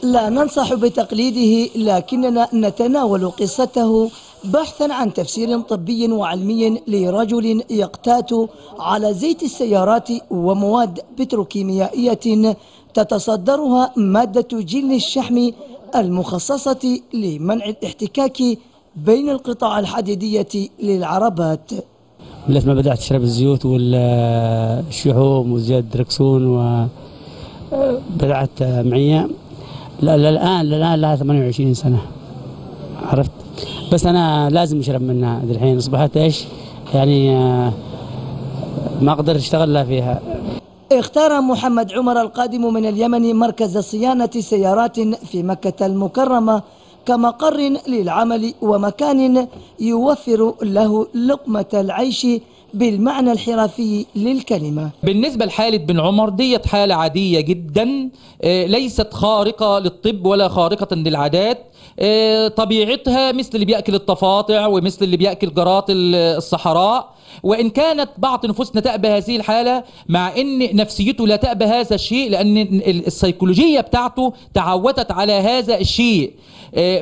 لا ننصح بتقليده، لكننا نتناول قصته بحثا عن تفسير طبي وعلمي لرجل يقتات على زيت السيارات ومواد بتروكيميائية تتصدرها مادة جل الشحم المخصصة لمنع الاحتكاك بين القطع الحديدية للعربات. لما بدأت أشرب الزيوت والشحوم وزيت دركسون وبدأت معي الآن لها 28 سنة، عرفت؟ بس أنا لازم أشرب منها الحين، أصبحت إيش يعني ما أقدر أشتغل لا فيها. اختار محمد عمر القادم من اليمن مركز صيانة سيارات في مكة المكرمة كمقر للعمل ومكان يوفر له لقمة العيش بالمعنى الحرفي للكلمة. بالنسبة لحالة بن عمر ديت حالة عادية جدا، ليست خارقة للطب ولا خارقة للعادات، طبيعتها مثل اللي بيأكل التفاطع ومثل اللي بيأكل جرات الصحراء، وإن كانت بعض نفوسنا تأبى هذه الحالة، مع أن نفسيته لا تأبى هذا الشيء، لأن السيكولوجية بتاعته تعودت على هذا الشيء،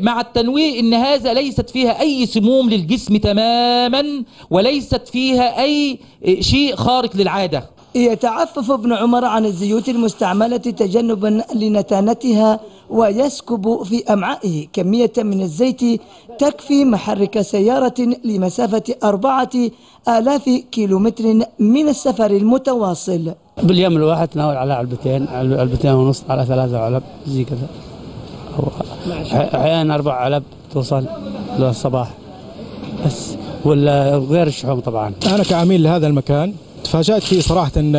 مع التنويه أن هذا ليست فيها أي سموم للجسم تماما، وليست فيها أي شيء خارق للعادة. يتعفف ابن عمر عن الزيوت المستعملة تجنبا لنتانتها، ويسكب في أمعائه كمية من الزيت تكفي محرك سيارة لمسافة 4000 كيلومتر من السفر المتواصل. باليوم الواحد تناول على علبتين ونص على 3 علب زي كذا، أحيانا 4 علب توصل للصباح بس، ولا غير الشحوم طبعا. أنا كعميل لهذا المكان تفاجأت فيه صراحة، إن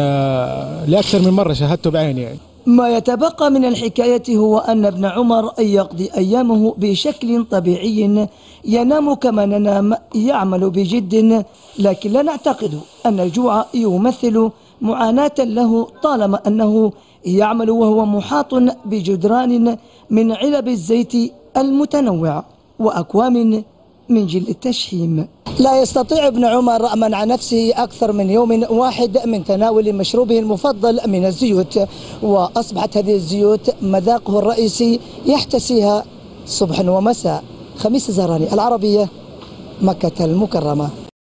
لأكثر من مرة شاهدته بعيني يعني. ما يتبقى من الحكاية هو أن ابن عمر يقضي أيامه بشكل طبيعي، ينام كما ننام، يعمل بجد، لكن لا نعتقد أن الجوع يمثل معاناة له، طالما أنه يعمل وهو محاط بجدران من علب الزيت المتنوع وأكوام من جل التشحيم. لا يستطيع ابن عمر منع نفسه أكثر من يوم واحد من تناول مشروبه المفضل من الزيوت، وأصبحت هذه الزيوت مذاقه الرئيسي يحتسيها صبحا ومساء. خميس الزهراني، العربية، مكة المكرمة.